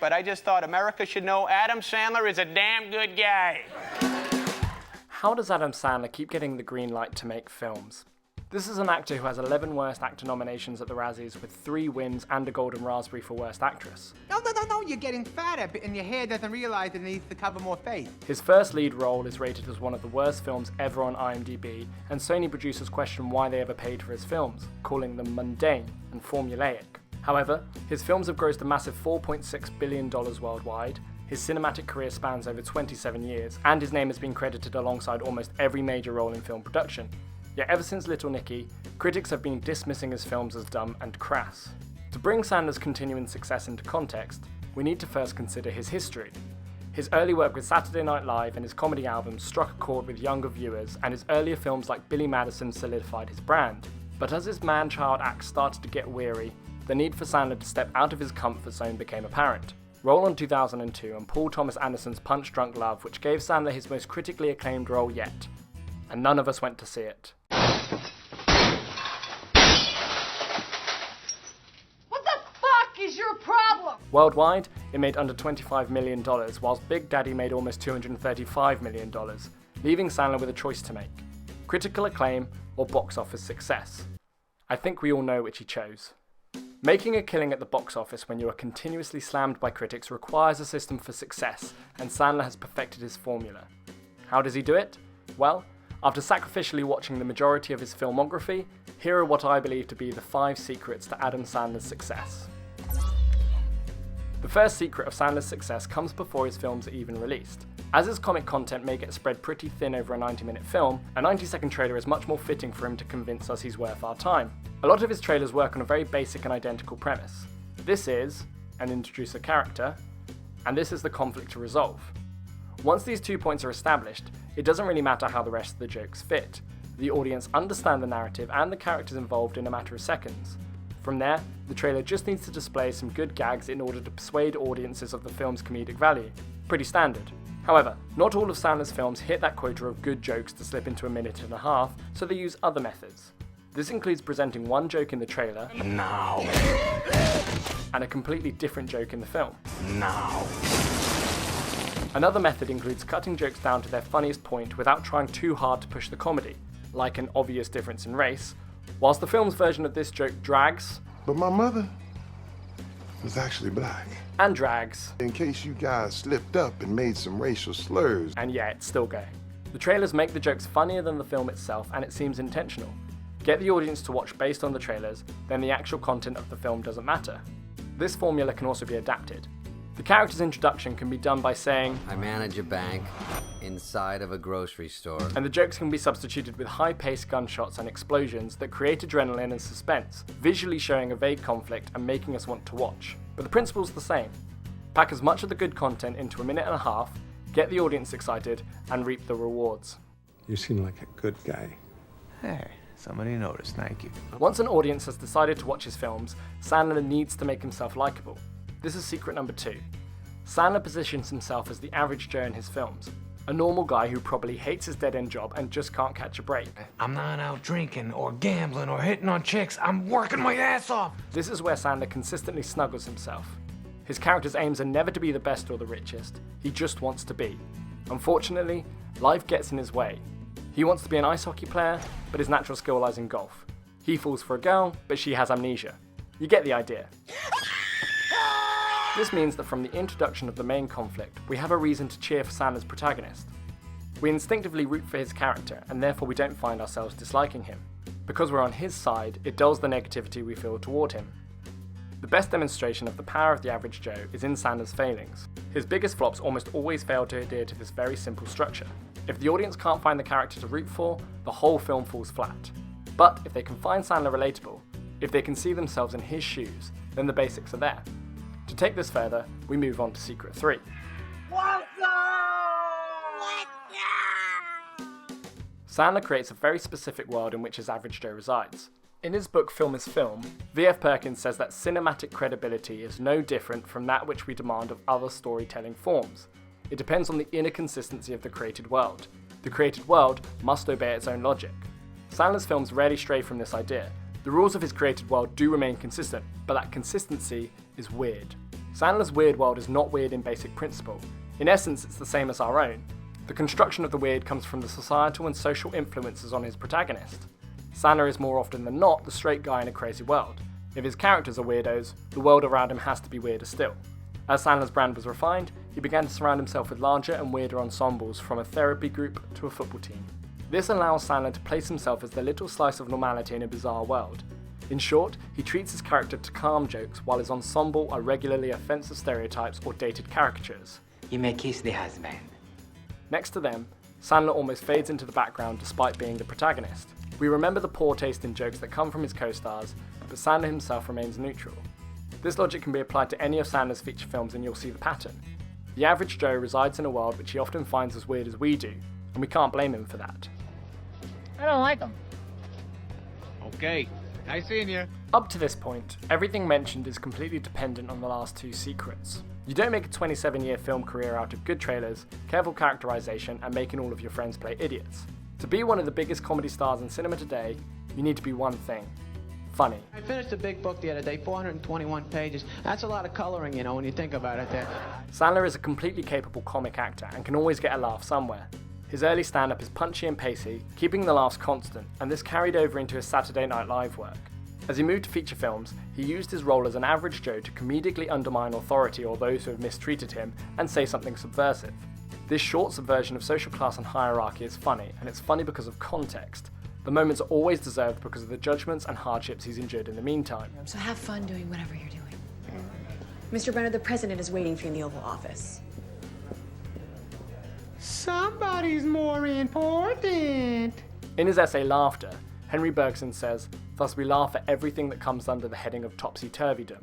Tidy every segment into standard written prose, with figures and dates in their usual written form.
but I just thought America should know Adam Sandler is a damn good guy. How does Adam Sandler keep getting the green light to make films? This is an actor who has 11 Worst Actor nominations at the Razzies with 3 wins and a Golden Raspberry for Worst Actress. No, you're getting fatter, and your hair doesn't realize it needs to cover more face. His first lead role is rated as one of the worst films ever on IMDb, and Sony producers question why they ever paid for his films, calling them mundane and formulaic. However, his films have grossed a massive $4.6 billion worldwide, his cinematic career spans over 27 years, and his name has been credited alongside almost every major role in film production. Yet ever since Little Nicky, critics have been dismissing his films as dumb and crass. To bring Sandler's continuing success into context, we need to first consider his history. His early work with Saturday Night Live and his comedy albums struck a chord with younger viewers, and his earlier films like Billy Madison solidified his brand. But as his man-child acts started to get weary, the need for Sandler to step out of his comfort zone became apparent. Roll on 2002 and Paul Thomas Anderson's Punch Drunk Love, which gave Sandler his most critically acclaimed role yet. And none of us went to see it. What the fuck is your problem? Worldwide, it made under $25 million, whilst Big Daddy made almost $235 million, leaving Sandler with a choice to make: critical acclaim or box office success. I think we all know which he chose. Making a killing at the box office when you are continuously slammed by critics requires a system for success, and Sandler has perfected his formula. How does he do it? Well, after sacrificially watching the majority of his filmography, here are what I believe to be the 5 secrets to Adam Sandler's success. The first secret of Sandler's success comes before his films are even released. As his comic content may get spread pretty thin over a 90-minute film, a 90-second trailer is much more fitting for him to convince us he's worth our time. A lot of his trailers work on a very basic and identical premise. This is an introduce a character, and this is the conflict to resolve. Once these 2 points are established, it doesn't really matter how the rest of the jokes fit. The audience understand the narrative and the characters involved in a matter of seconds. From there, the trailer just needs to display some good gags in order to persuade audiences of the film's comedic value. Pretty standard. However, not all of Sandler's films hit that quota of good jokes to slip into a minute and a half, so they use other methods. This includes presenting one joke in the trailer, Now. and a completely different joke in the film. Now. Another method includes cutting jokes down to their funniest point without trying too hard to push the comedy, like an obvious difference in race, whilst the film's version of this joke drags, But my mother was actually black. and drags, In case you guys slipped up and made some racial slurs. and yeah, it's still going. The trailers make the jokes funnier than the film itself, and it seems intentional. Get the audience to watch based on the trailers, then the actual content of the film doesn't matter. This formula can also be adapted. The character's introduction can be done by saying, I manage a bank inside of a grocery store. and the jokes can be substituted with high-paced gunshots and explosions that create adrenaline and suspense, visually showing a vague conflict and making us want to watch. But the principle's the same. Pack as much of the good content into a minute and a half, get the audience excited, and reap the rewards. You seem like a good guy. Hey, somebody noticed, thank you. Once an audience has decided to watch his films, Sandler needs to make himself likable. This is secret number 2. Sandler positions himself as the average Joe in his films, a normal guy who probably hates his dead-end job and just can't catch a break. I'm not out drinking or gambling or hitting on chicks. I'm working my ass off. This is where Sandler consistently snuggles himself. His character's aims are never to be the best or the richest, he just wants to be. Unfortunately, life gets in his way. He wants to be an ice hockey player, but his natural skill lies in golf. He falls for a girl, but she has amnesia. You get the idea. This means that from the introduction of the main conflict, we have a reason to cheer for Sandler's protagonist. We instinctively root for his character, and therefore we don't find ourselves disliking him. Because we're on his side, it dulls the negativity we feel toward him. The best demonstration of the power of the average Joe is in Sandler's failings. His biggest flops almost always fail to adhere to this very simple structure. If the audience can't find the character to root for, the whole film falls flat. But if they can find Sandler relatable, if they can see themselves in his shoes, then the basics are there. To take this further, we move on to secret 3. Sandler creates a very specific world in which his average Joe resides. In his book Film is Film, V.F. Perkins says that cinematic credibility is no different from that which we demand of other storytelling forms. It depends on the inner consistency of the created world. The created world must obey its own logic. Sandler's films rarely stray from this idea. The rules of his created world do remain consistent, but that consistency is weird. Sandler's weird world is not weird in basic principle. In essence, it's the same as our own. The construction of the weird comes from the societal and social influences on his protagonist. Sandler is more often than not the straight guy in a crazy world. If his characters are weirdos, the world around him has to be weirder still. As Sandler's brand was refined, he began to surround himself with larger and weirder ensembles, from a therapy group to a football team. This allows Sandler to place himself as the little slice of normality in a bizarre world. In short, he treats his character to calm jokes while his ensemble are regularly offensive stereotypes or dated caricatures. You may kiss the husband. Next to them, Sandler almost fades into the background despite being the protagonist. We remember the poor taste in jokes that come from his co-stars, but Sandler himself remains neutral. This logic can be applied to any of Sandler's feature films and you'll see the pattern. The average Joe resides in a world which he often finds as weird as we do, and we can't blame him for that. I don't like him. Okay. Nice seeing you. Up to this point, everything mentioned is completely dependent on the last two secrets. You don't make a 27-year film career out of good trailers, careful characterization, and making all of your friends play idiots. To be one of the biggest comedy stars in cinema today, you need to be one thing: funny. I finished a big book the other day, 421 pages. That's a lot of coloring, you know, when you think about it there. Sandler is a completely capable comic actor and can always get a laugh somewhere. His early stand-up is punchy and pacey, keeping the laughs constant, and this carried over into his Saturday Night Live work. As he moved to feature films, he used his role as an average Joe to comedically undermine authority or those who have mistreated him and say something subversive. This short subversion of social class and hierarchy is funny, and it's funny because of context. The moments are always deserved because of the judgments and hardships he's endured in the meantime. So have fun doing whatever you're doing. Mr. Brenner, the president is waiting for you in the Oval Office. Somebody's more important. In his essay Laughter, Henry Bergson says, "Thus we laugh at everything that comes under the heading of topsy-turvydom."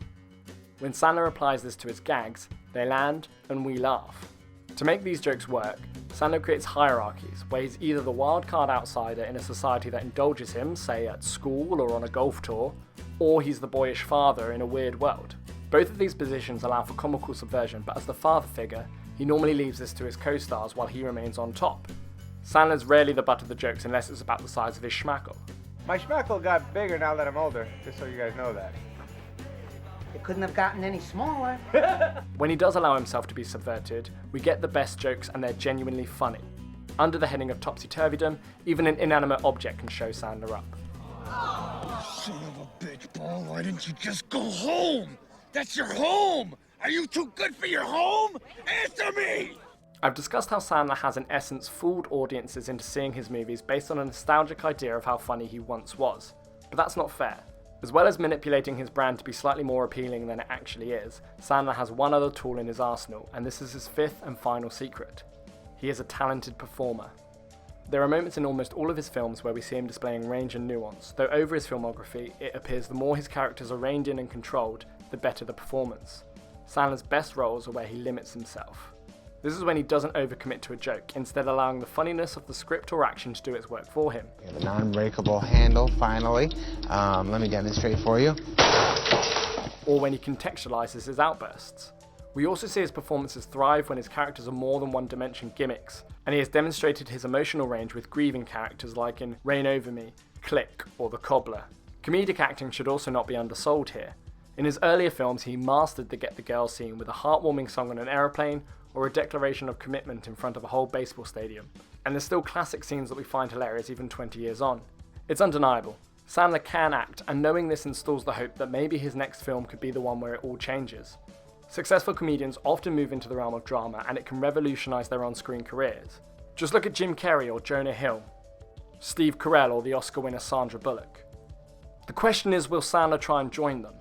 When Sandler applies this to his gags, they land and we laugh. To make these jokes work, Sandler creates hierarchies, where he's either the wild card outsider in a society that indulges him, say at school or on a golf tour, or he's the boyish father in a weird world. Both of these positions allow for comical subversion, but as the father figure, he normally leaves this to his co-stars while he remains on top. Sandler's rarely the butt of the jokes unless it's about the size of his schmackle. My schmackle got bigger now that I'm older, just so you guys know that. It couldn't have gotten any smaller. When he does allow himself to be subverted, we get the best jokes and they're genuinely funny. Under the heading of topsy-turvydom, even an inanimate object can show Sandler up. Son of a bitch, Paul, why didn't you just go home? That's your home! Are you too good for your home? Answer me! I've discussed how Sandler has in essence fooled audiences into seeing his movies based on a nostalgic idea of how funny he once was. But that's not fair. As well as manipulating his brand to be slightly more appealing than it actually is, Sandler has one other tool in his arsenal, and this is his fifth and final secret. He is a talented performer. There are moments in almost all of his films where we see him displaying range and nuance, though over his filmography, it appears the more his characters are reined in and controlled, the better the performance. Sandler's best roles are where he limits himself. This is when he doesn't overcommit to a joke, instead allowing the funniness of the script or action to do its work for him. The non-breakable handle, finally. Let me demonstrate for you. Or when he contextualizes his outbursts. We also see his performances thrive when his characters are more than one-dimension gimmicks, and he has demonstrated his emotional range with grieving characters like in Reign Over Me, Click, or The Cobbler. Comedic acting should also not be undersold here. In his earlier films, he mastered the Get the Girl scene with a heartwarming song on an aeroplane, or a declaration of commitment in front of a whole baseball stadium. And there's still classic scenes that we find hilarious even 20 years on. It's undeniable. Sandler can act, and knowing this installs the hope that maybe his next film could be the one where it all changes. Successful comedians often move into the realm of drama, and it can revolutionize their on-screen careers. Just look at Jim Carrey or Jonah Hill, Steve Carell or the Oscar winner Sandra Bullock. The question is, will Sandler try and join them?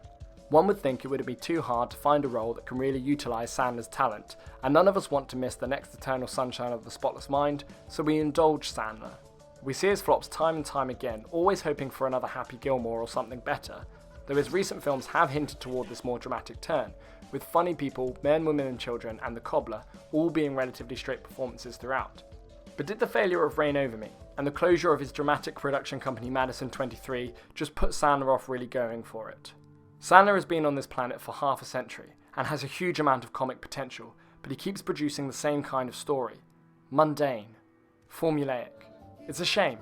One would think it would be too hard to find a role that can really utilise Sandler's talent, and none of us want to miss the next Eternal Sunshine of the Spotless Mind, so we indulge Sandler. We see his flops time and time again, always hoping for another Happy Gilmore or something better, though his recent films have hinted toward this more dramatic turn, with Funny People, Men, Women and Children and The Cobbler all being relatively straight performances throughout. But did the failure of Reign Over Me, and the closure of his dramatic production company Madison 23 just put Sandler off really going for it? Sandler has been on this planet for half a century, and has a huge amount of comic potential, but he keeps producing the same kind of story. Mundane. Formulaic. It's a shame.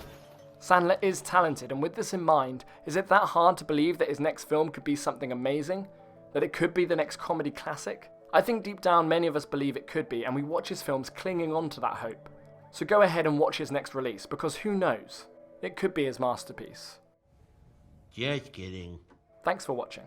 Sandler is talented, and with this in mind, is it that hard to believe that his next film could be something amazing? That it could be the next comedy classic? I think deep down many of us believe it could be, and we watch his films clinging on to that hope. So go ahead and watch his next release, because who knows? It could be his masterpiece. Just kidding. Thanks for watching.